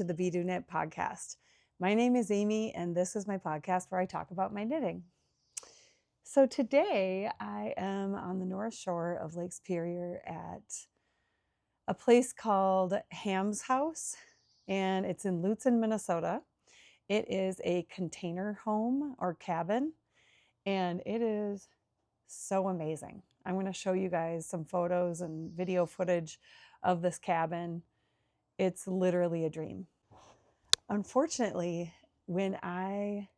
to the Be Do Knit podcast. My name is Amy, and this is my podcast where I talk about my knitting. So today I am on the North Shore of Lake Superior at a place called Hams Haus, and it's in Lutsen, Minnesota. It is a container home or cabin, and it is so amazing. I'm going to show you guys some photos and video footage of this cabin. It's literally a dream. Unfortunately, when I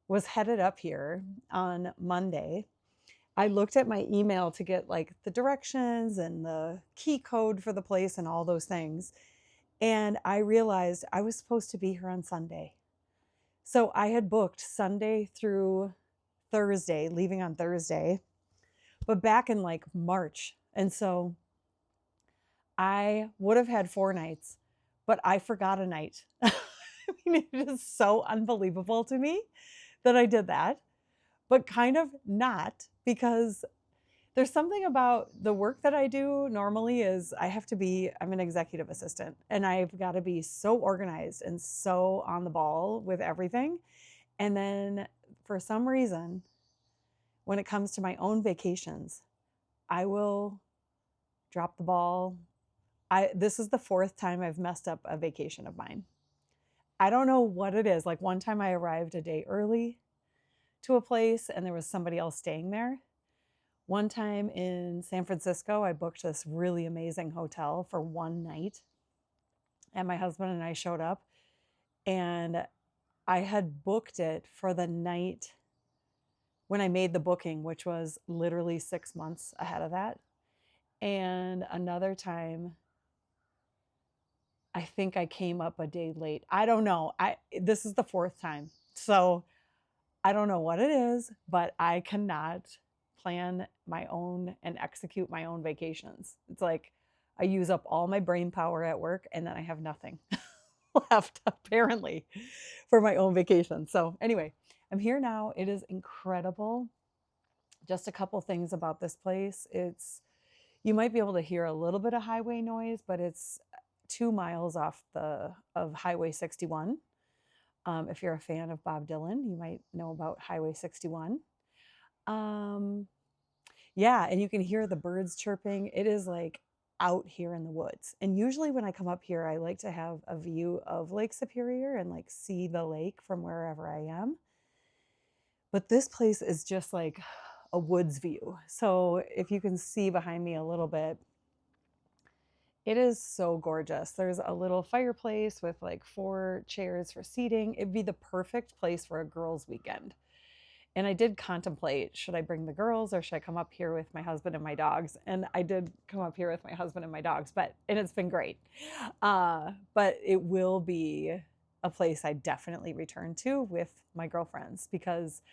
was headed up here on Monday, I looked at my email to get like the directions and the key code for the place and all those things. And I realized I was supposed to be here on Sunday. So I had booked Sunday through Thursday, leaving on Thursday, but back in like March. And so I would have had 4 nights, but I forgot a night. I mean, it is so unbelievable to me that I did that, but kind of not, because there's something about the work that I do normally is I'm an executive assistant, and I've got to be so organized and so on the ball with everything. And then for some reason, when it comes to my own vacations, I will drop the ball. This is the 4th time I've messed up a vacation of mine. I don't know what it is. Like one time I arrived a day early to a place and there was somebody else staying there. One time in San Francisco, I booked this really amazing hotel for 1 night. And my husband and I showed up, and I had booked it for the night when I made the booking, which was literally 6 months ahead of that. And another time, I think I came up a day late. I don't know. This is the 4th time. So I don't know what it is, but I cannot plan my own and execute my own vacations. It's like I use up all my brain power at work and then I have nothing left apparently for my own vacation. So anyway, I'm here now. It is incredible. Just a couple things about this place. You might be able to hear a little bit of highway noise, but it's 2 miles off of Highway 61. If you're a fan of Bob Dylan, you might know about Highway 61. Yeah, and you can hear the birds chirping. It is like out here in the woods. And usually when I come up here, I like to have a view of Lake Superior and like see the lake from wherever I am. But this place is just like a woods view. So if you can see behind me a little bit, it is so gorgeous. There's a little fireplace with like 4 chairs for seating. It'd be the perfect place for a girls' weekend. And I did contemplate, should I bring the girls or should I come up here with my husband and my dogs? And I did come up here with my husband and my dogs, and it's been great. But it will be a place I definitely return to with my girlfriends, because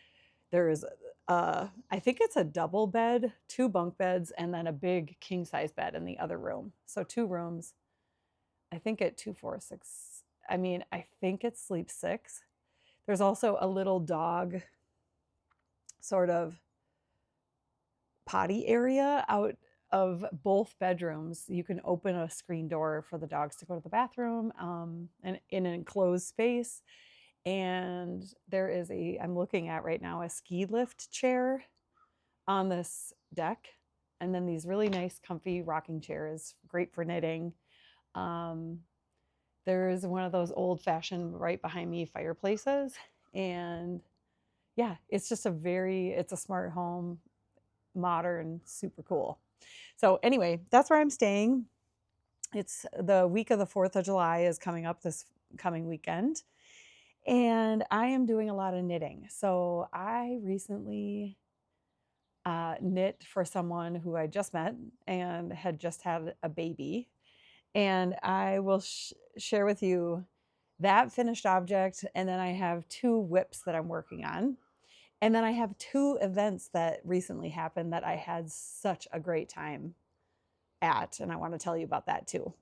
there is, I think it's a double bed, 2 bunk beds, and then a big king size bed in the other room. So 2 rooms. I think at 2, 4, 6. I mean, I think it sleeps 6. There's also a little dog sort of potty area out of both bedrooms. You can open a screen door for the dogs to go to the bathroom, and in an enclosed space. And there is I'm looking at right now, a ski lift chair on this deck. And then these really nice, comfy rocking chairs, great for knitting. There's one of those old fashioned right behind me fireplaces. And yeah, it's just it's a smart home, modern, super cool. So anyway, that's where I'm staying. It's the week of the 4th of July is coming up this coming weekend. And I am doing a lot of knitting. So I recently knit for someone who I just met and had just had a baby. And I will share with you that finished object. And then I have 2 whips that I'm working on. And then I have 2 events that recently happened that I had such a great time at. And I want to tell you about that too.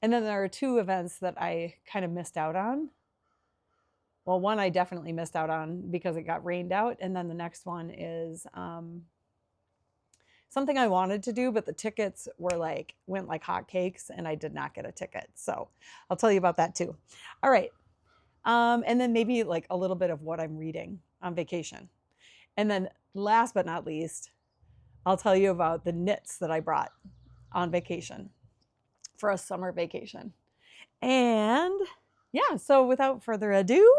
And then there are 2 events that I kind of missed out on. Well, one I definitely missed out on because it got rained out. And then the next one is something I wanted to do, but the tickets were like, went like hotcakes and I did not get a ticket. So I'll tell you about that too. All right. And then maybe like a little bit of what I'm reading on vacation. And then last but not least, I'll tell you about the knits that I brought on vacation for a summer vacation. And yeah, so without further ado,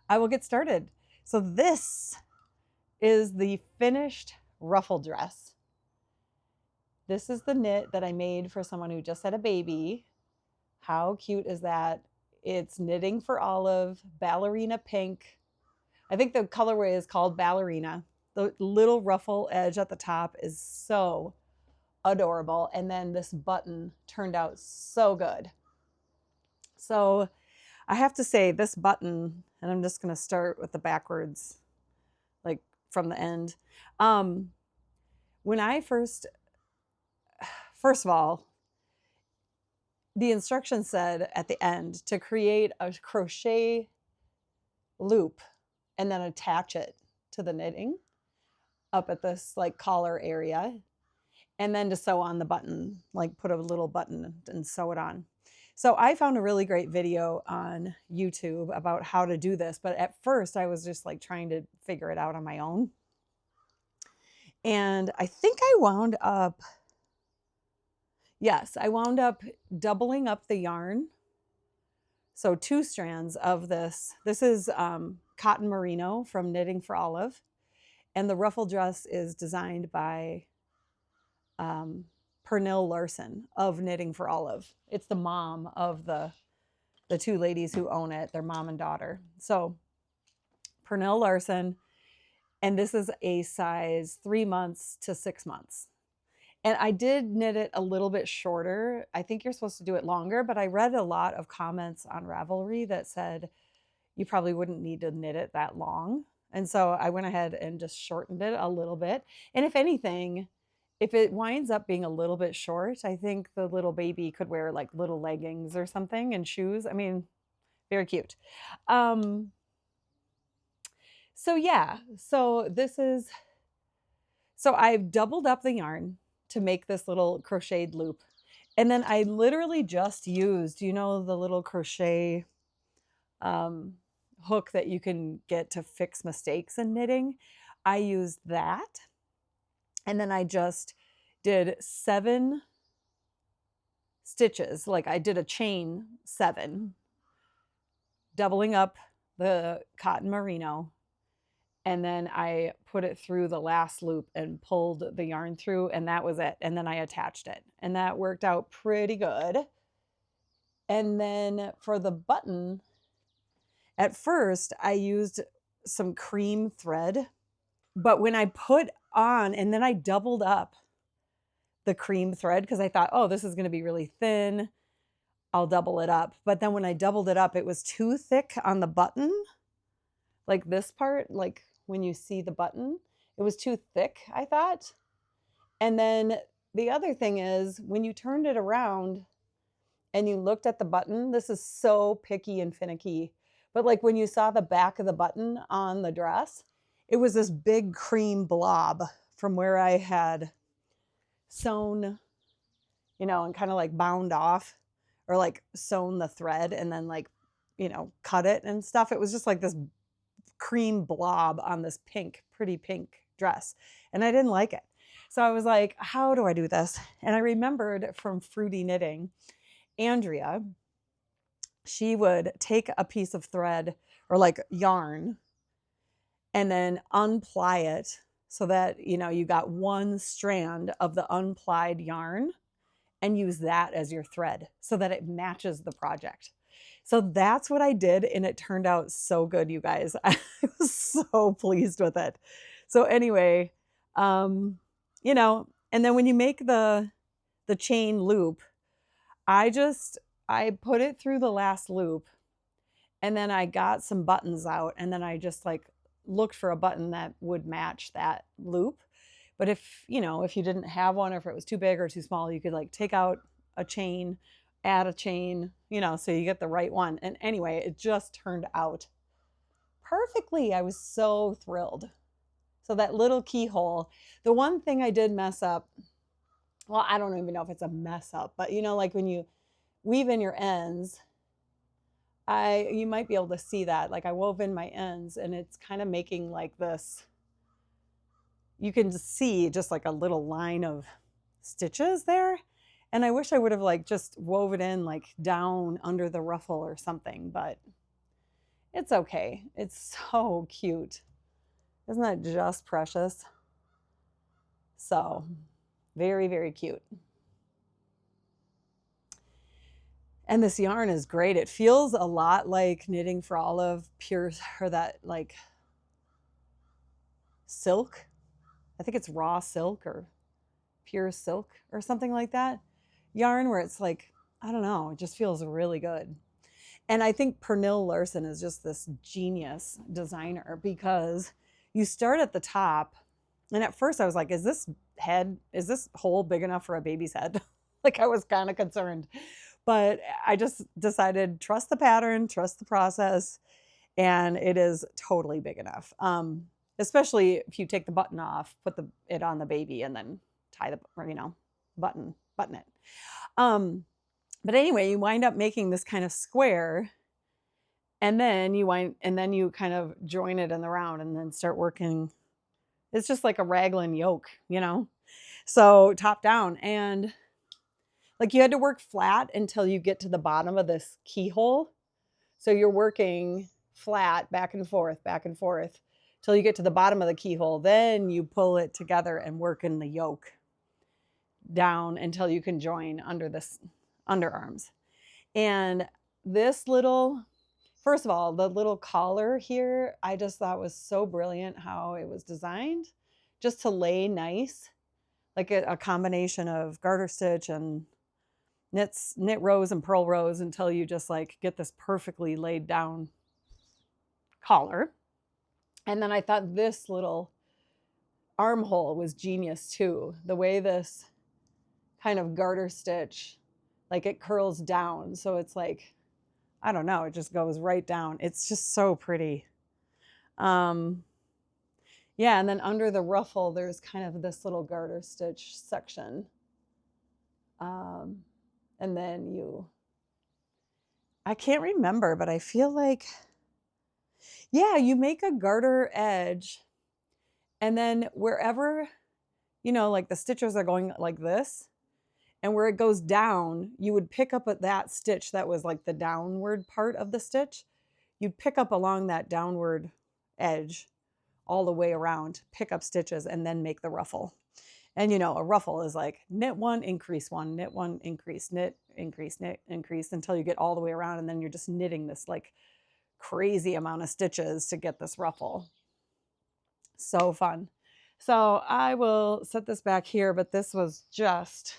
I will get started. So this is the finished ruffle dress. This is the knit that I made for someone who just had a baby. How cute is that? It's knitting for Olive, ballerina pink. I think the colorway is called ballerina. The little ruffle edge at the top is so adorable. And then this button turned out so good. So I have to say this button, and I'm just going to start with the backwards, like from the end. When I first of all, the instructions said at the end to create a crochet loop and then attach it to the knitting up at this like collar area, and then to sew on the button, like put a little button and sew it on. So I found a really great video on YouTube about how to do this, but at first I was just like trying to figure it out on my own. And I think I wound up doubling up the yarn. So 2 strands of this. This is cotton merino from Knitting for Olive. And the ruffle dress is designed by Pernille Larsen of Knitting for Olive. It's the mom of the 2 ladies who own it. They're mom and daughter. So Pernille Larsen, and this is a size 3 months to 6 months. And I did knit it a little bit shorter. I think you're supposed to do it longer, but I read a lot of comments on Ravelry that said you probably wouldn't need to knit it that long. And so I went ahead and just shortened it a little bit. And if anything, if it winds up being a little bit short, I think the little baby could wear like little leggings or something and shoes. I mean, very cute. So yeah, so I've doubled up the yarn to make this little crocheted loop. And then I literally just used, you know, the little crochet hook that you can get to fix mistakes in knitting. I used that. And then I just did 7 stitches. Like I did a chain 7, doubling up the cotton merino. And then I put it through the last loop and pulled the yarn through, and that was it. And then I attached it, and that worked out pretty good. And then for the button, at first I used some cream thread, but when I put on, and then I doubled up the cream thread because I thought, oh, this is going to be really thin. I'll double it up. But then when I doubled it up, it was too thick on the button. Like this part, like when you see the button, it was too thick, I thought. And then the other thing is when you turned it around and you looked at the button, this is so picky and finicky. But like when you saw the back of the button on the dress, it was this big cream blob from where I had sewn, you know, and kind of like bound off or like sewn the thread and then like, you know, cut it and stuff. It was just like this cream blob on this pretty pink dress. And I didn't like it. So I was like, how do I do this? And I remembered from Fruity Knitting, Andrea, she would take a piece of thread or like yarn and then unply it so that, you know, you got 1 strand of the unplied yarn and use that as your thread so that it matches the project. So that's what I did, and it turned out so good, you guys. I was so pleased with it. So anyway, you know, and then when you make the chain loop, I put it through the last loop, and then I got some buttons out, and then I just like looked for a button that would match that loop. But if, you know, if you didn't have one, or if it was too big or too small, you could like take out a chain, add a chain, you know, so you get the right one. And anyway, it just turned out perfectly. I was so thrilled. So that little keyhole, the one thing I did mess up, well, I don't even know if it's a mess up, but you know, like when you weave in your ends, you might be able to see that. Like I wove in my ends and it's kind of making like this, you can just see just like a little line of stitches there. And I wish I would have like just wove it in like down under the ruffle or something, but it's okay. It's so cute. Isn't that just precious? So very, very cute. And this yarn is great. It feels a lot like knitting for Olive pure, or that like silk. I think it's raw silk or pure silk or something like that. Yarn where it's like, I don't know, it just feels really good. And I think Pernille Larsen is just this genius designer because you start at the top. And at first I was like, is this hole big enough for a baby's head? Like I was kind of concerned. But I just decided, trust the pattern, trust the process, and it is totally big enough. Especially if you take the button off, put it on the baby, and then tie button it. But anyway, you wind up making this kind of square, and then you kind of join it in the round, and then start working. It's just like a raglan yoke, So top down, and like you had to work flat until you get to the bottom of this keyhole. So you're working flat back and forth till you get to the bottom of the keyhole. Then you pull it together and work in the yoke down until you can join under this underarms. And this first of all, the little collar here, I just thought was so brilliant how it was designed just to lay nice, like a combination of garter stitch and knit rows and purl rows until you just like get this perfectly laid down collar. And then I thought this little armhole was genius too. The way this kind of garter stitch, like it curls down. So it's like, I don't know, it just goes right down. It's just so pretty. Yeah, and then under the ruffle, there's kind of this little garter stitch section. And then I can't remember, but I feel like, yeah, you make a garter edge and then wherever, like the stitches are going like this and where it goes down, you would pick up at that stitch that was like the downward part of the stitch. You'd pick up along that downward edge all the way around, pick up stitches and then make the ruffle. And a ruffle is like knit one, increase one, knit one, increase, knit, increase, knit, increase until you get all the way around. And then you're just knitting this like crazy amount of stitches to get this ruffle. So fun. So I will set this back here, but this was just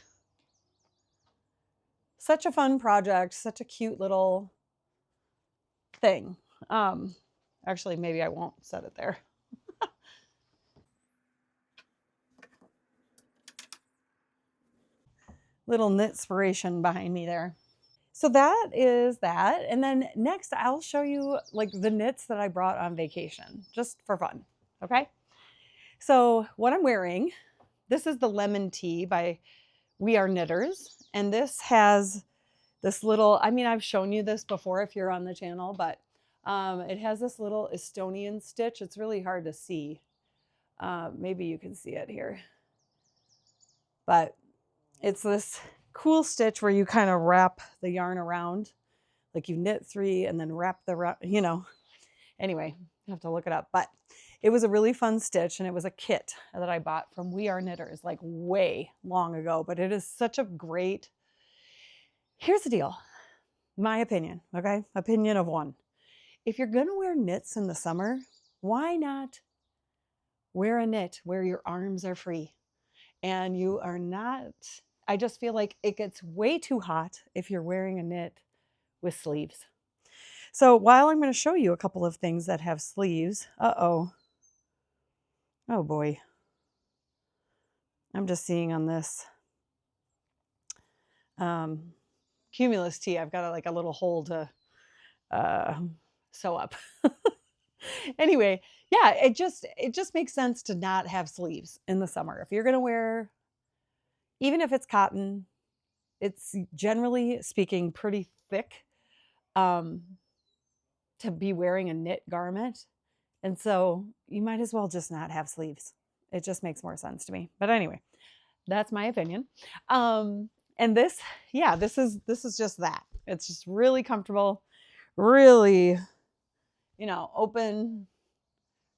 such a fun project, such a cute little thing. Actually, maybe I won't set it there. Little knitspiration behind me there. So that is that. And then next I'll show you like the knits that I brought on vacation just for fun. Okay. So what I'm wearing, this is the lemon tee by We Are Knitters. And this has this little, I've shown you this before if you're on the channel, but it has this little Estonian stitch. It's really hard to see. Maybe you can see it here. But it's this cool stitch where you kind of wrap the yarn around, like you knit 3 and then wrap anyway, you have to look it up, but it was a really fun stitch and it was a kit that I bought from We Are Knitters like way long ago, but it is such a great, here's the deal, my opinion, okay? Opinion of one. If you're gonna wear knits in the summer, why not wear a knit where your arms are free and you are not, I just feel like it gets way too hot if you're wearing a knit with sleeves. So while I'm going to show you a couple of things that have sleeves, oh boy, I'm just seeing on this Cumulus Tee, I've got like a little hole to sew up. Anyway, yeah, it just makes sense to not have sleeves in the summer. If you're going to wear, even if it's cotton, it's generally speaking pretty thick um, to be wearing a knit garment. And so you might as well just not have sleeves. It just makes more sense to me. But anyway, that's my opinion. And this, yeah, this is just that. It's just really comfortable, really, you know, open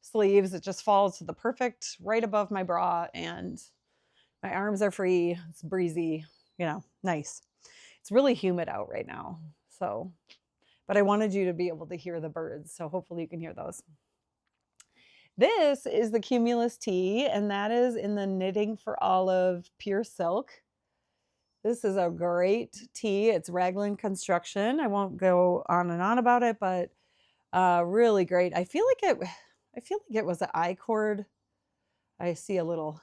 sleeves. It just falls to the perfect right above my bra, and my arms are free. It's breezy, you know, nice. It's really humid out right now. So, but I wanted you to be able to hear the birds. So hopefully you can hear those. This is the Cumulus Tee, and that is in the Knitting for Olive Pure Silk. This is a great tee. It's raglan construction. I won't go on and on about it, but really great. I feel like it was an I-cord. I see a little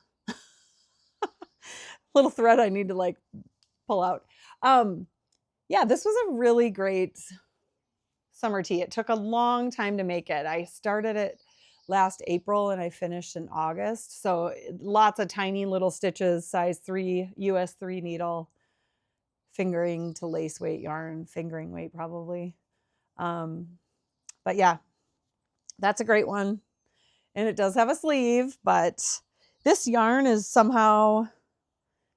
little thread I need to like pull out. Yeah, this was a really great summer tee. It took a long time to make it. I started it last April and I finished in August. So lots of tiny little stitches, size 3, US 3 needle, fingering to lace weight yarn, fingering weight probably. But yeah, that's a great one. And it does have a sleeve, but this yarn is somehow,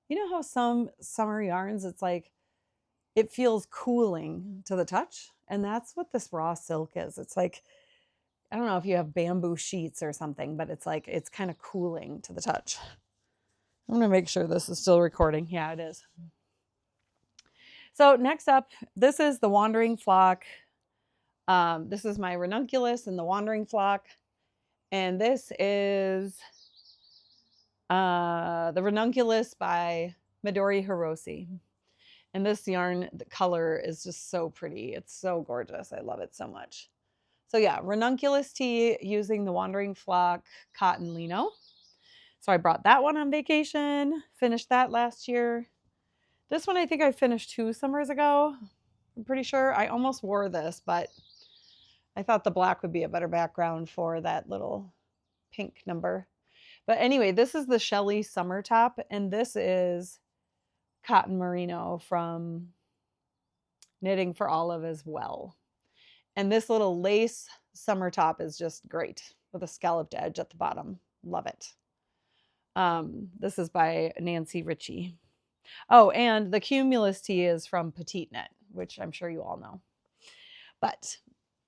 you know how some summer yarns, it's like, it feels cooling to the touch. And that's what this raw silk is. It's like, I don't know if you have bamboo sheets or something, but it's like, it's kind of cooling to the touch. I'm going to make sure this is still recording. Yeah, it is. So next up, this is the Wandering Flock. This is my Ranunculus and the Wandering Flock. And this is the Ranunculus by Midori Hirose. And this yarn, the color is just so pretty. It's so gorgeous. I love it so much. So yeah, Ranunculus Tee using the Wandering Flock cotton lino. So I brought that one on vacation, finished that last year. This one I think I finished 2 summers ago. I'm pretty sure. I almost wore this, but I thought the black would be a better background for that little pink number. But anyway, this is the Shelley Summer top, and this is cotton merino from Knitting for Olive as well. And this little lace summer top is just great with a scalloped edge at the bottom. Love it. This is by Nancy Ritchie. Oh, and the Cumulus Tee is from Petite Knit, which I'm sure you all know. But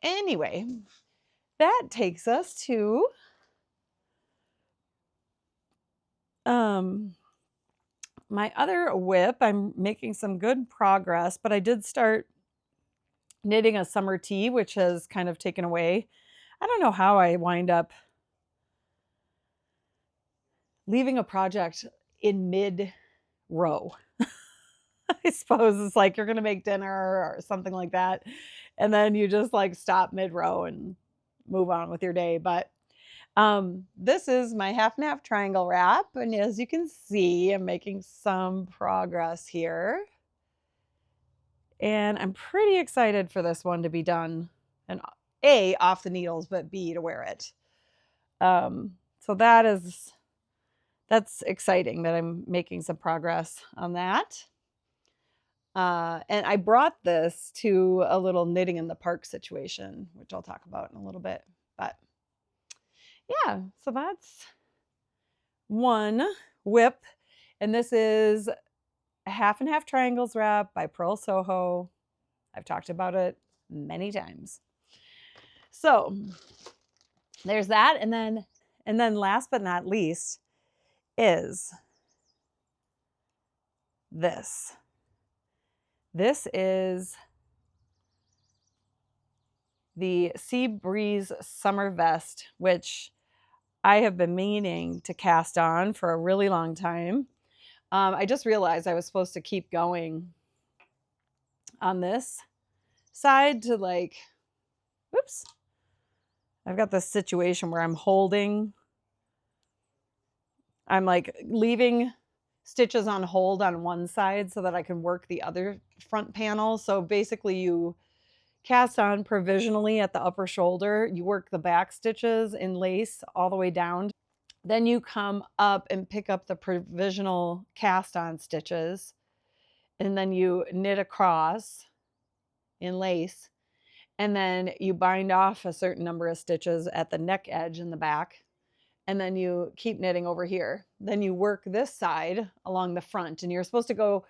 anyway, that takes us to my other whip. I'm making some good progress, but I did start knitting a summer tee, which has kind of taken away. I don't know how I wind up leaving a project in mid-row. I suppose it's like you're going to make dinner or something like that, and then you just like stop mid-row and move on with your day. But this is my half and half triangle wrap, and as you can see, I'm making some progress here. And I'm pretty excited for this one to be done, and A, off the needles, but B, to wear it. So that's exciting that I'm making some progress on that. And I brought this to a little knitting in the park situation, which I'll talk about in a little bit. But yeah, so that's one whip. And this is a half and half triangles wrap by Pearl Soho. I've talked about it many times. So there's that. And then last but not least is this. This is the Sea Breeze Summer Vest, which I have been meaning to cast on for a really long time. I just realized I was supposed to keep going on this side to like, whoops. I've got this situation where I'm like leaving stitches on hold on one side so that I can work the other front panel. So basically you cast on provisionally at the upper shoulder. You work the back stitches in lace all the way down. Then you come up and pick up the provisional cast on stitches, and then you knit across in lace, and then you bind off a certain number of stitches at the neck edge in the back, and then you keep knitting over here. Then you work this side along the front, and you're supposed to go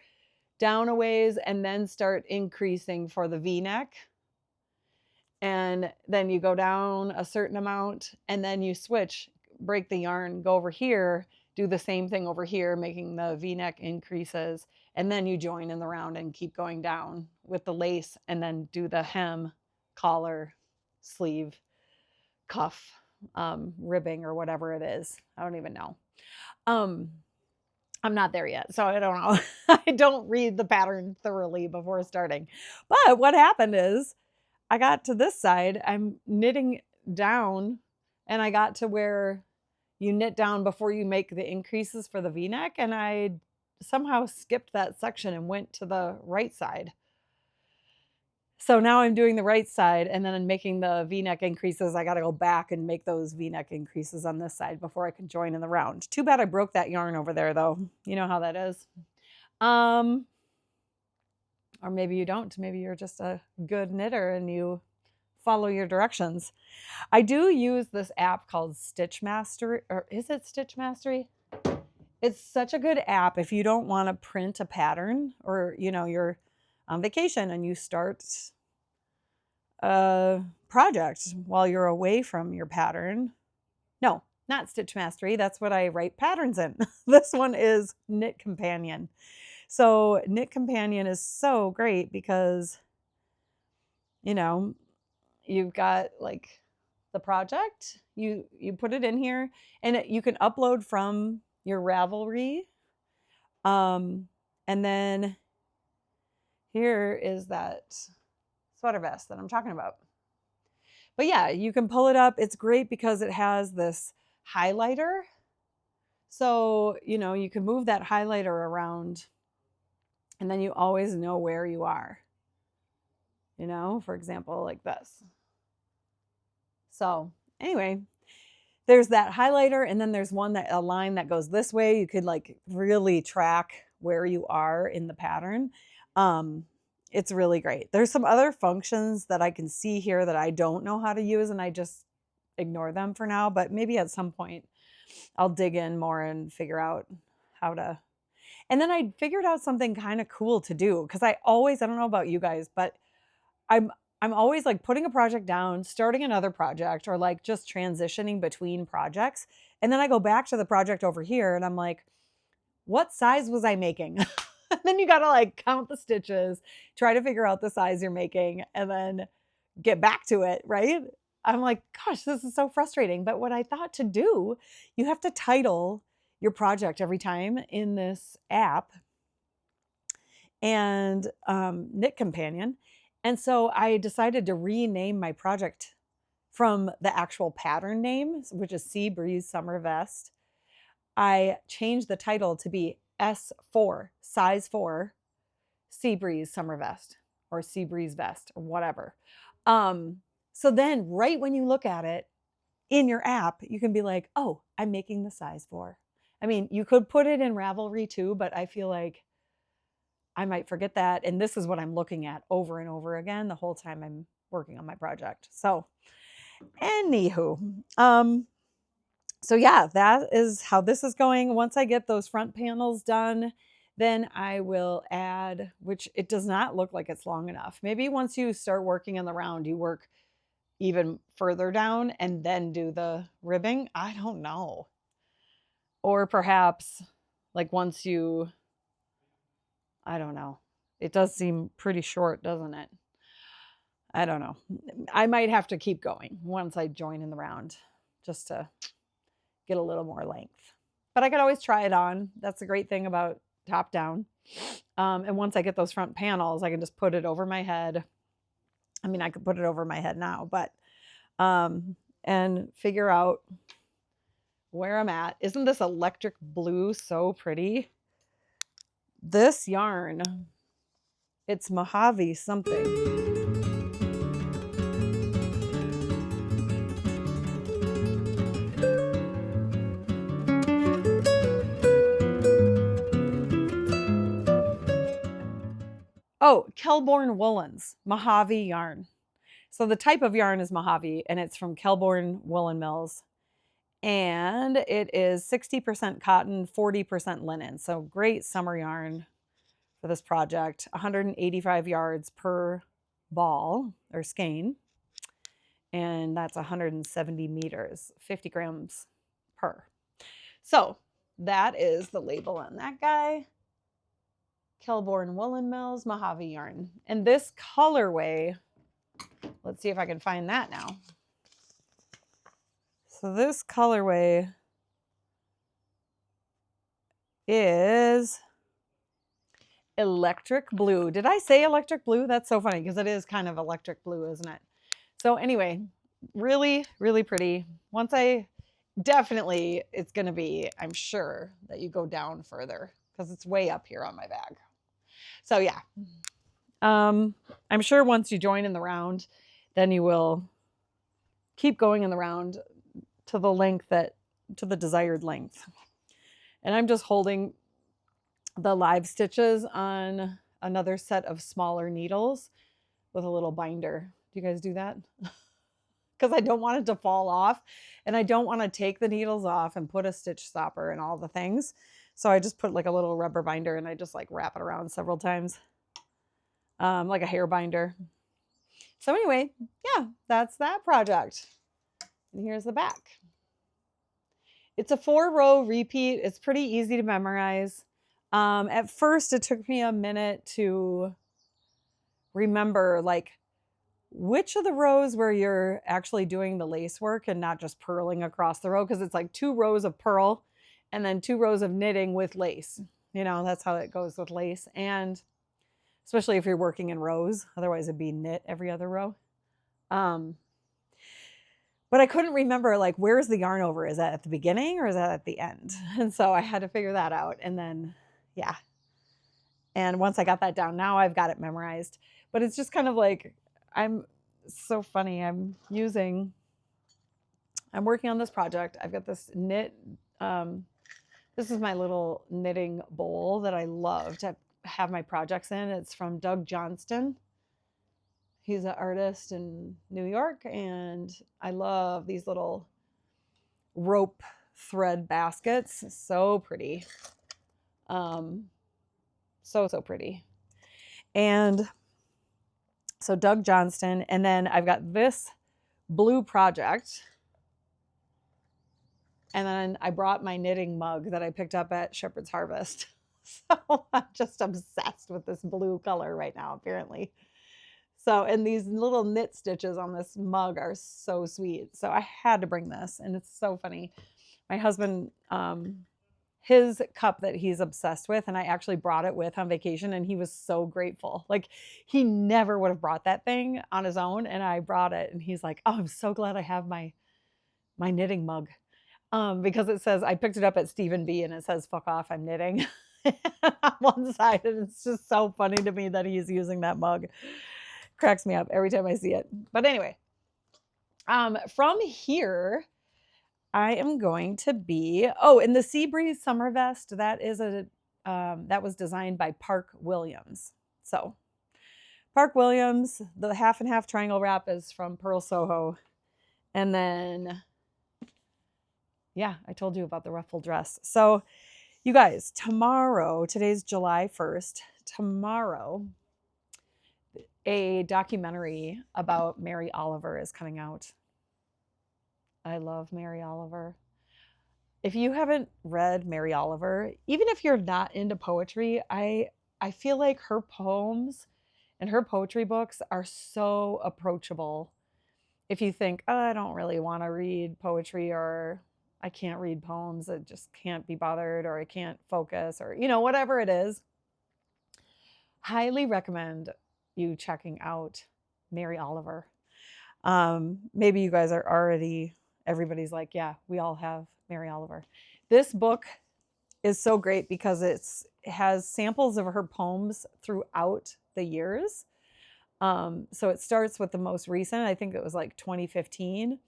down a ways and then start increasing for the V-neck. And then you go down a certain amount, and then you switch, break the yarn, go over here, do the same thing over here, making the V-neck increases, and then you join in the round and keep going down with the lace, and then do the hem, collar, sleeve, cuff, ribbing, or whatever it is. I don't even know. I'm not there yet, so I don't know. I don't read the pattern thoroughly before starting. But what happened is I got to this side, I'm knitting down, and I got to where you knit down before you make the increases for the V-neck, and I somehow skipped that section and went to the right side. So now I'm doing the right side, and then I'm making the V-neck increases. I got to go back and make those V-neck increases on this side before I can join in the round. Too bad I broke that yarn over there, though. You know how that is. Or maybe you don't. Maybe you're just a good knitter and you follow your directions. I do use this app called Stitch Mastery, or is it Stitch Mastery? It's such a good app if you don't want to print a pattern, or you're on vacation and you start a project while you're away from your pattern. No, not Stitch Mastery. That's what I write patterns in. This one is Knit Companion. So Knit Companion is so great because, you've got like the project, you put it in here, and you can upload from your Ravelry. And then here is that sweater vest that I'm talking about. But yeah, you can pull it up. It's great because it has this highlighter. So, you can move that highlighter around, and then you always know where you are. For example, like this. So anyway, there's that highlighter, and then there's a line that goes this way. You could like really track where you are in the pattern. It's really great. There's some other functions that I can see here that I don't know how to use, and I just ignore them for now, but maybe at some point I'll dig in more and figure out how to. And then I figured out something kind of cool to do, because I don't know about you guys, but I'm always like putting a project down, starting another project, or like just transitioning between projects. And then I go back to the project over here and I'm like, what size was I making? And then you got to like count the stitches, try to figure out the size you're making, and then get back to it, right? I'm like, gosh, this is so frustrating. But what I thought to do, you have to title your project every time in this app and Knit Companion. And so I decided to rename my project from the actual pattern name, which is Sea Breeze Summer Vest. I changed the title to be S4, size 4, Sea Breeze Summer Vest, or Sea Breeze Vest, or whatever. So then right when you look at it in your app, you can be like, oh, I'm making the size 4. I mean, you could put it in Ravelry too, but I feel like I might forget that. And this is what I'm looking at over and over again the whole time I'm working on my project. So anywho, so yeah, that is how this is going. Once I get those front panels done, then I will add, which it does not look like it's long enough. Maybe once you start working in the round, you work even further down and then do the ribbing. I don't know. Or perhaps like once you, I don't know. It does seem pretty short, doesn't it? I don't know. I might have to keep going once I join in the round just to get a little more length. But I could always try it on. That's the great thing about top down. And once I get those front panels, I can just put it over my head. I mean, I could put it over my head now, but and figure out where I'm at. Isn't this electric blue so pretty? This yarn, it's Mojave something. Oh, Kelbourne Woolens, Mojave yarn. So the type of yarn is Mojave, and it's from Kelbourne Woolen Mills. And it is 60% cotton, 40% linen. So great summer yarn for this project. 185 yards per ball or skein. And that's 170 meters, 50 grams per. So that is the label on that guy. Kelbourne Woolen Mills, Mojave yarn. And this colorway, let's see if I can find that now. So this colorway is electric blue. Did I say electric blue? That's so funny because it is kind of electric blue, isn't it? So anyway, really, really pretty. Once definitely it's going to be, I'm sure that you go down further because it's way up here on my bag. So yeah, I'm sure once you join in the round, then you will keep going in the round to the length to the desired length. And I'm just holding the live stitches on another set of smaller needles with a little binder. Do you guys do that? Because I don't want it to fall off, and I don't want to take the needles off and put a stitch stopper and all the things. So I just put like a little rubber binder and I just like wrap it around several times, like a hair binder. So anyway, yeah, that's that project. And here's the back. It's a 4-row repeat. It's pretty easy to memorize. At first, it took me a minute to remember like which of the rows where you're actually doing the lace work and not just purling across the row, because it's like 2 rows of purl and then 2 rows of knitting with lace. You know, that's how it goes with lace. And especially if you're working in rows, otherwise it'd be knit every other row. But I couldn't remember like, where's the yarn over? Is that at the beginning or is that at the end? And so I had to figure that out. And then, yeah. And once I got that down, now I've got it memorized. But it's just kind of like, so funny. I'm working on this project. I've got this knit, this is my little knitting bowl that I love to have my projects in. It's from Doug Johnston. He's an artist in New York, and I love these little rope thread baskets. So pretty. So pretty. And so Doug Johnston, and then I've got this blue project. And then I brought my knitting mug that I picked up at Shepherd's Harvest. So I'm just obsessed with this blue color right now, apparently. So, and these little knit stitches on this mug are so sweet. So I had to bring this, and it's so funny. My husband, his cup that he's obsessed with, and I actually brought it with on vacation, and he was so grateful. Like, he never would have brought that thing on his own, and I brought it, and he's like, oh, I'm so glad I have my knitting mug. Because it says, I picked it up at Stephen B, and it says, fuck off, I'm knitting on one side. And it's just so funny to me that he's using that mug. Cracks me up every time I see it. But anyway, from here, I am going to be, in the Sea Breeze Summer Vest, that is that was designed by Park Williams. So Park Williams, the half and half triangle wrap is from Pearl Soho. And then, yeah, I told you about the ruffle dress. So you guys, tomorrow, today's July 1st, tomorrow, a documentary about Mary Oliver is coming out. I love Mary Oliver. If you haven't read Mary Oliver, even if you're not into poetry, I feel like her poems and her poetry books are so approachable. If you think, oh, I don't really want to read poetry, or I can't read poems, I just can't be bothered, or I can't focus, or, you know, whatever it is, highly recommend you checking out Mary Oliver. Maybe you guys are already, everybody's like, yeah, we all have Mary Oliver. This book is so great because it has samples of her poems throughout the years. So it starts with the most recent, I think it was like 2015,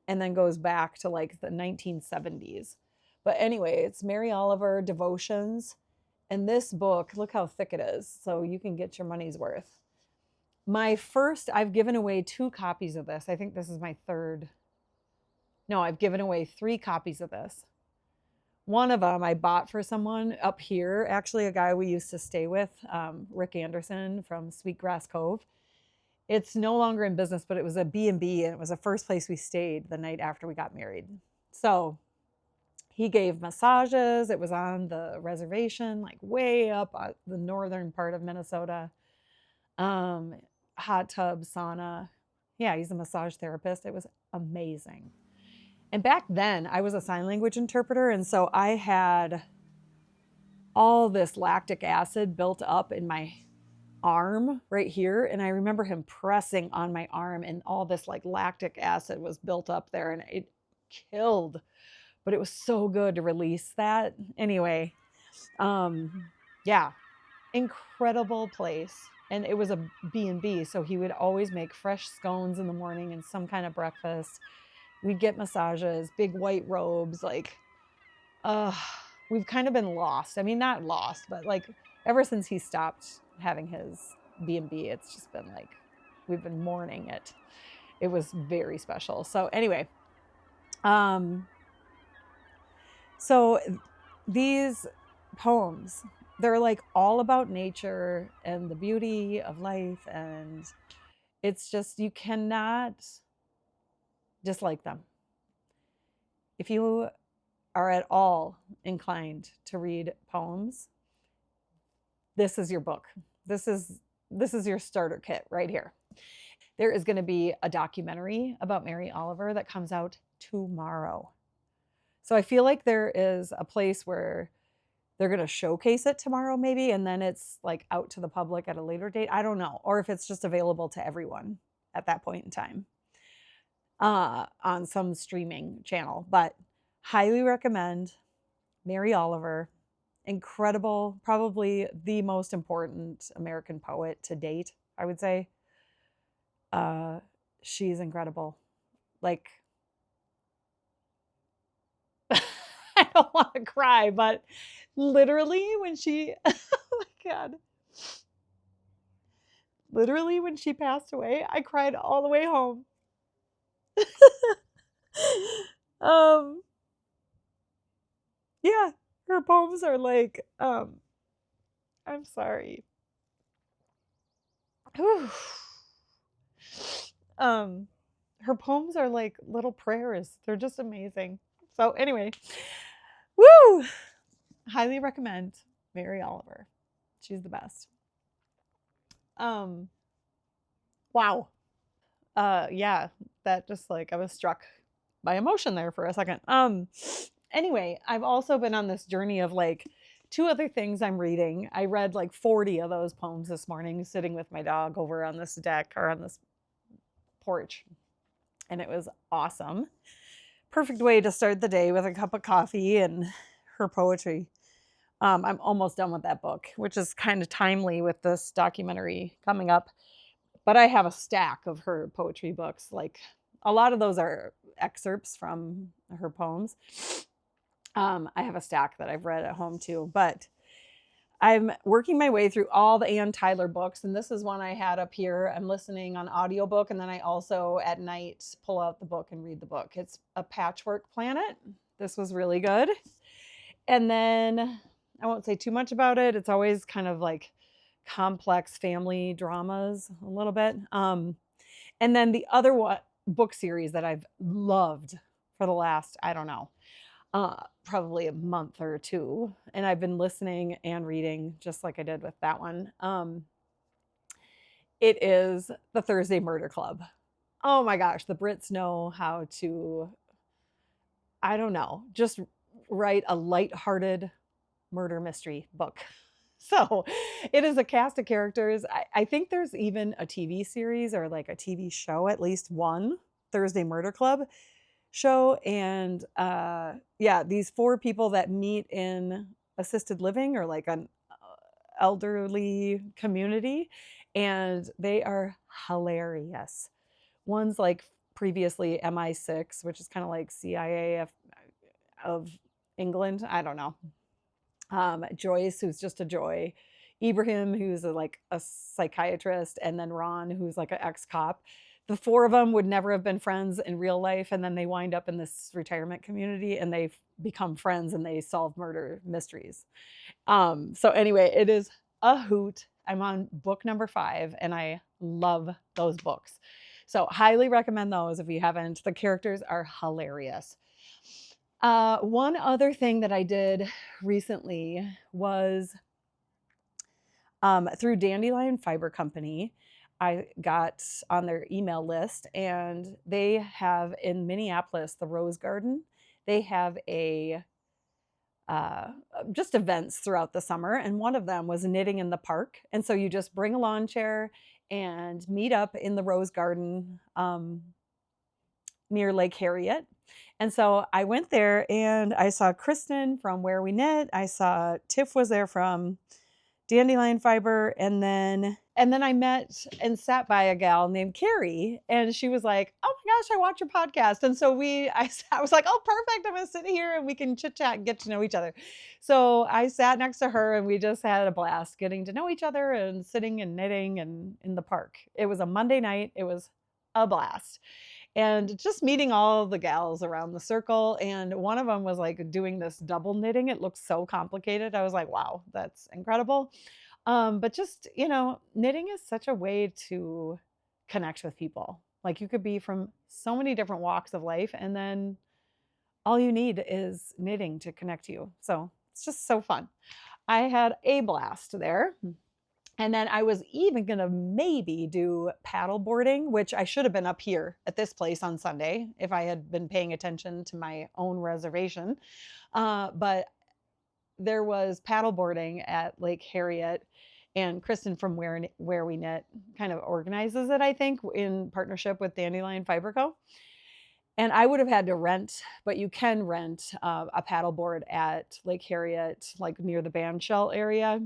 and then goes back to like the 1970s. But anyway, it's Mary Oliver Devotions, And this book, look how thick it is, so you can get your money's worth. I've given away 2 copies of this. I think this is my third. No, I've given away 3 copies of this. One of them I bought for someone up here, actually a guy we used to stay with, Rick Anderson from Sweetgrass Cove. It's no longer in business, but it was a B&B, and it was the first place we stayed the night after we got married. So he gave massages. It was on the reservation, like way up the northern part of Minnesota. Hot tub, sauna. Yeah, he's a massage therapist. It was amazing. And back then, I was a sign language interpreter, and so I had all this lactic acid built up in my arm right here, and I remember him pressing on my arm, and all this like lactic acid was built up there, and it killed, but it was so good to release that. Anyway, yeah, incredible place. And it was a B&B, so he would always make fresh scones in the morning and some kind of breakfast. We'd get massages, big white robes, like, we've kind of been lost. I mean, not lost, but like ever since he stopped having his B&B, it's just been like, we've been mourning it. It was very special. So anyway, so these poems, they're like all about nature and the beauty of life. And it's just, you cannot dislike them. If you are at all inclined to read poems, this is your book. This is your starter kit right here. There is going to be a documentary about Mary Oliver that comes out tomorrow. So I feel like there is a place where they're going to showcase it tomorrow maybe, and then it's like out to the public at a later date. I don't know. Or if it's just available to everyone at that point in time on some streaming channel. But highly recommend Mary Oliver. Incredible, probably the most important American poet to date, I would say. She's incredible. Like, I don't want to cry, but literally when she, oh my God. Literally when she passed away, I cried all the way home. Yeah, her poems are like, I'm sorry. Her poems are like little prayers. They're just amazing. So anyway, woo! Highly recommend Mary Oliver. She's the best. Wow. Yeah, that just like, I was struck by emotion there for a second. Anyway, I've also been on this journey of like 2 other things I'm reading. I read like 40 of those poems this morning, sitting with my dog over on this deck or on this porch. And it was awesome. Perfect way to start the day with a cup of coffee and her poetry. I'm almost done with that book, which is kind of timely with this documentary coming up. But I have a stack of her poetry books. Like, a lot of those are excerpts from her poems. I have a stack that I've read at home too, but I'm working my way through all the Ann Tyler books, and this is one I had up here. I'm listening on audiobook, and then I also at night pull out the book and read the book. It's A Patchwork Planet. This was really good. And then I won't say too much about it. It's always kind of like complex family dramas a little bit. And then the other book series that I've loved for the last, I don't know, probably a month or 2. And I've been listening and reading just like I did with that one. It is The Thursday Murder Club. Oh my gosh, the Brits know how to, I don't know, just write a lighthearted murder mystery book. So it is a cast of characters. I think there's even a TV series or like a TV show, at least one Thursday Murder Club show. And yeah, these 4 people that meet in assisted living or like an elderly community, and they are hilarious. One's like previously MI6, which is kind of like CIA of England. I don't know. Joyce, who's just a joy, Ibrahim, who's like a psychiatrist, and then Ron, who's like an ex-cop. The four of them would never have been friends in real life, and then they wind up in this retirement community and they become friends and they solve murder mysteries. So anyway, it is a hoot. I'm on book number 5 and I love those books. So highly recommend those if you haven't. The characters are hilarious. One other thing that I did recently was through Dandelion Fiber Company. I got on their email list, and they have in Minneapolis, the Rose Garden, they have just events throughout the summer, and one of them was knitting in the park. And so you just bring a lawn chair and meet up in the Rose Garden near Lake Harriet. And so I went there and I saw Kristen from Where We Knit. I saw Tiff was there from Dandelion Fiber, and then I met and sat by a gal named Carrie, and she was like, "Oh my gosh, I watch your podcast." And so I was like, "Oh, perfect! I'm gonna sit here and we can chit chat and get to know each other." So I sat next to her, and we just had a blast getting to know each other and sitting and knitting and in the park. It was a Monday night. It was a blast. And just meeting all the gals around the circle. And one of them was like doing this double knitting. It looked so complicated. I was like, wow, that's incredible. But just, knitting is such a way to connect with people. Like you could be from so many different walks of life, and then all you need is knitting to connect you. So it's just so fun. I had a blast there. And then I was even going to maybe do paddle boarding, which I should have been up here at this place on Sunday if I had been paying attention to my own reservation. But there was paddle boarding at Lake Harriet, and Kristen from Where We Knit kind of organizes it, I think, in partnership with Dandelion Fiber Co. And I would have had to rent, but you can rent a paddle board at Lake Harriet, like near the bandshell area.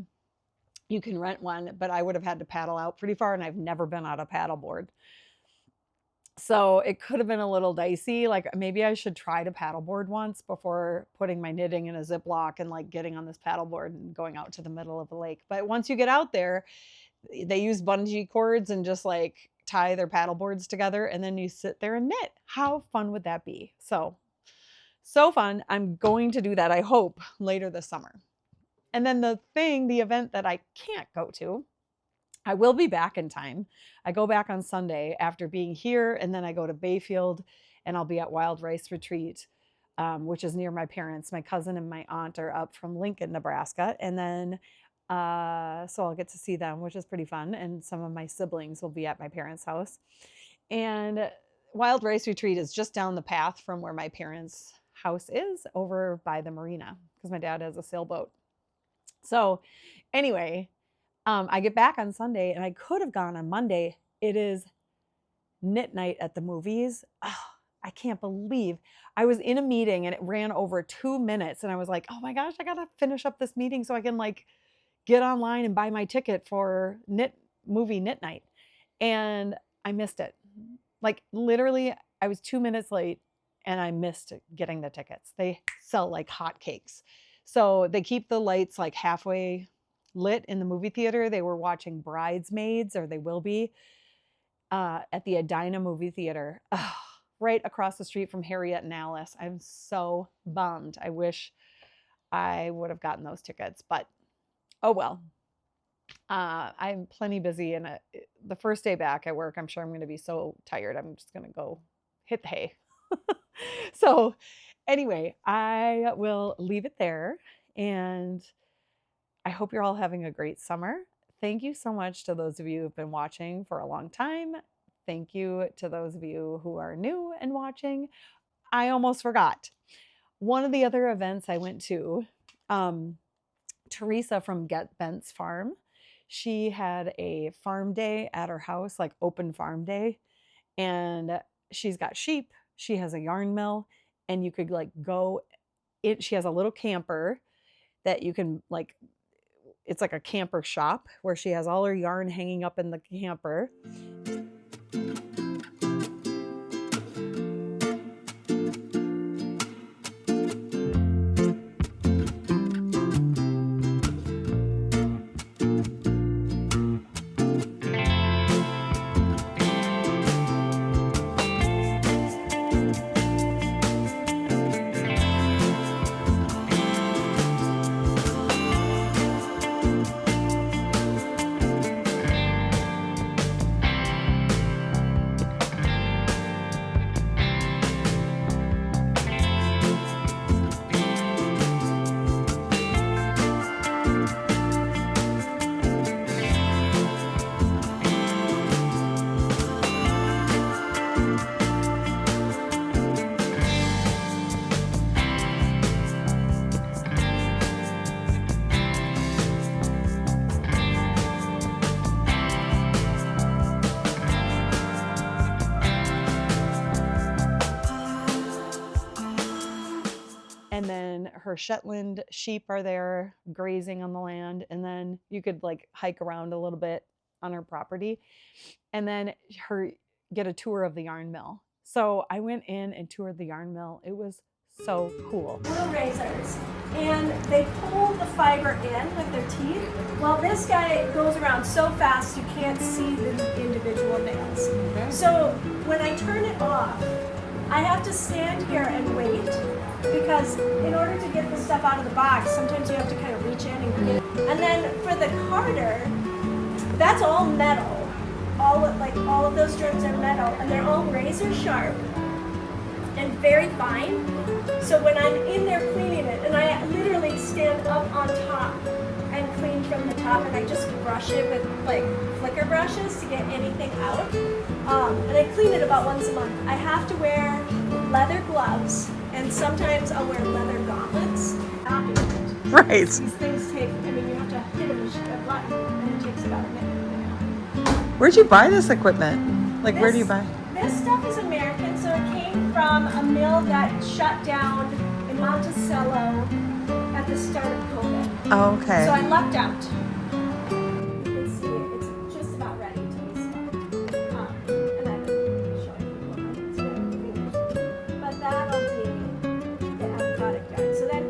You can rent one, but I would have had to paddle out pretty far, and I've never been on a paddleboard. So it could have been a little dicey. Like maybe I should try to paddleboard once before putting my knitting in a Ziploc and like getting on this paddleboard and going out to the middle of the lake. But once you get out there, they use bungee cords and just like tie their paddleboards together, and then you sit there and knit. How fun would that be? So fun. I'm going to do that, I hope, later this summer. And then the event that I can't go to, I will be back in time. I go back on Sunday after being here, and then I go to Bayfield, and I'll be at Wild Rice Retreat, which is near my parents. My cousin and my aunt are up from Lincoln, Nebraska. And then, so I'll get to see them, which is pretty fun. And some of my siblings will be at my parents' house. And Wild Rice Retreat is just down the path from where my parents' house is, over by the marina, because my dad has a sailboat. So anyway, I get back on Sunday, and I could have gone on Monday. It is knit night at the movies. Oh, I can't believe I was in a meeting and it ran over 2 minutes, and I was like, oh my gosh, I got to finish up this meeting so I can like get online and buy my ticket for movie knit night. And I missed it. Like literally I was 2 minutes late and I missed getting the tickets. They sell like hotcakes. So they keep the lights like halfway lit in the movie theater. They were watching Bridesmaids, or they will be, at the Edina movie theater, right across the street from Harriet and Alice. I'm so bummed. I wish I would have gotten those tickets, but oh well. I'm plenty busy, and the first day back at work, I'm sure I'm going to be so tired. I'm just going to go hit the hay. So anyway, I will leave it there, and I hope you're all having a great summer. Thank you so much to those of you who've been watching for a long time. Thank you to those of you who are new and watching. I almost forgot. One of the other events I went to, Teresa from Get Bentz Farm, she had a farm day at her house, like open farm day. And she's got sheep. She has a yarn mill, and you could like go in. She has a little camper that you can like, it's like a camper shop where she has all her yarn hanging up in the camper. And then her Shetland sheep are there grazing on the land. And then you could like hike around a little bit on her property. And then get a tour of the yarn mill. So I went in and toured the yarn mill. It was so cool. Blue razors, and they pull the fiber in with their teeth. Well, this guy goes around so fast you can't see the individual nails. Okay. So when I turn it off, I have to stand here and wait, because in order to get the stuff out of the box, sometimes you have to kind of reach in and get it. And then for the carder, that's all metal. All of those strings are metal, and they're all razor sharp and very fine. So when I'm in there cleaning it, and I literally stand up on top and clean from the top, and I just brush it with like flicker brushes to get anything out. And I clean it about once a month. I have to wear leather gloves, and sometimes I'll wear leather gauntlets. Right. These things take, I mean, you have to hit a button, and it takes about a minute. Where'd you buy this equipment? Like, where do you buy? This stuff is American, so it came from a mill that shut down in Monticello at the start of COVID. Oh, okay. So I lucked out. You can see it's just about ready to be spun. And I've been showing people how it's finished. But that'll be the athletic yarn. So then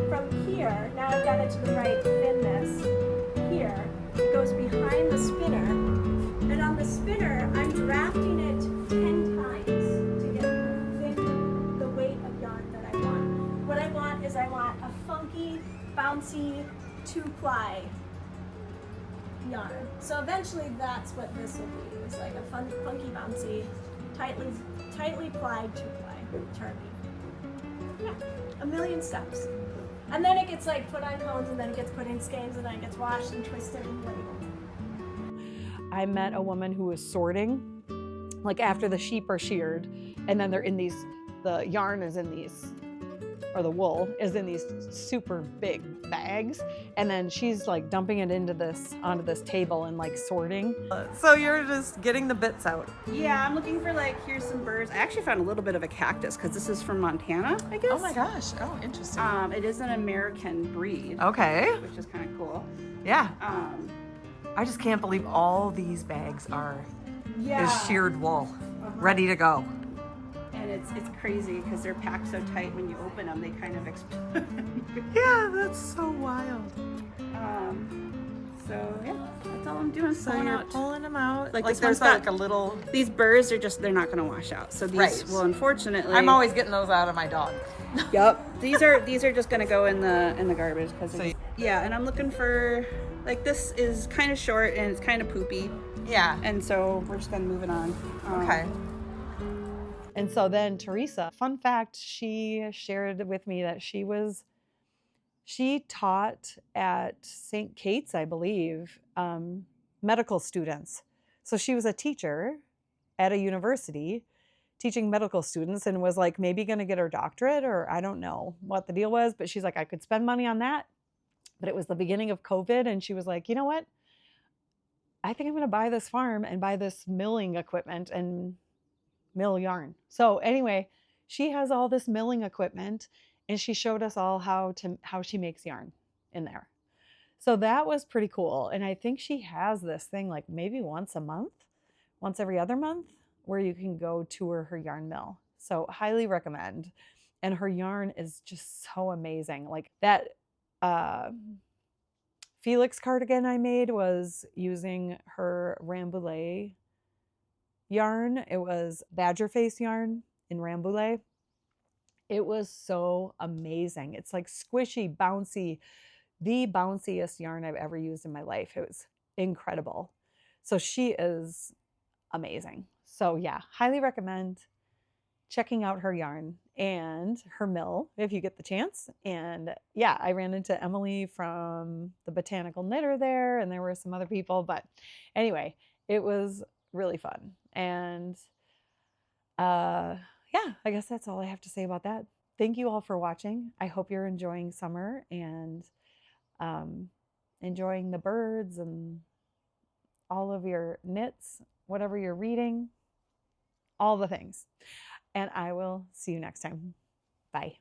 from here, now I've got it to the right thinness here. It goes behind the spinner. And on the spinner, I'm drafting it 10 times to get the weight of yarn that I want. What I want is I want a funky, bouncy 2-ply yarn. So eventually that's what this will be. It's like a funky, bouncy, tightly plied 2-ply turby. Yeah, a million steps. And then it gets like put on cones, and then it gets put in skeins, and then it gets washed and twisted and labeled. I met a woman who was sorting, like after the sheep are sheared, and then they're in these, the yarn is in these, or the wool is in these super big bags, and then she's like dumping it onto this table and like sorting. So you're just getting the bits out. Yeah, I'm looking for like, here's some birds. I actually found a little bit of a cactus because this is from Montana, I guess. Oh my gosh, oh interesting. It is an American breed. Okay. Which is kind of cool. Yeah. I just can't believe all these bags is sheared wool, ready to go. And it's crazy because they're packed so tight when you open them, they kind of explode. Yeah, that's so wild. So yeah, that's all I'm doing. So you're pulling them out. Like there's like a little. These burrs are they're not going to wash out. So these will unfortunately. I'm always getting those out of my dog. Yep. These are just going to go in the garbage because yeah. And I'm looking for, like, this is kind of short and it's kind of poopy. Yeah. And so we're just going to move it on. Okay. And so then Teresa, fun fact, she shared with me that she taught at St. Kate's, I believe, medical students. So she was a teacher at a university teaching medical students, and was like maybe going to get her doctorate, or I don't know what the deal was, but she's like, I could spend money on that. But it was the beginning of COVID, and she was like, you know what? I think I'm going to buy this farm and buy this milling equipment and mill yarn. So anyway, she has all this milling equipment, and she showed us all how she makes yarn in there. So that was pretty cool. And I think she has this thing like maybe once a month, once every other month, where you can go tour her yarn mill. So highly recommend. And her yarn is just so amazing. Like that Felix cardigan I made was using her Rambouillet yarn. It was badger face yarn in Rambouillet. It was so amazing. It's like squishy, bouncy, the bounciest yarn I've ever used in my life. It was incredible. So she is amazing. So yeah, highly recommend checking out her yarn and her mill if you get the chance. And yeah, I ran into Emily from the Botanical Knitter there, and there were some other people, but anyway, it was really fun. And yeah, I guess that's all I have to say about that. Thank you all for watching. I hope you're enjoying summer and enjoying the birds and all of your knits, whatever you're reading, all the things. And I will see you next time. Bye.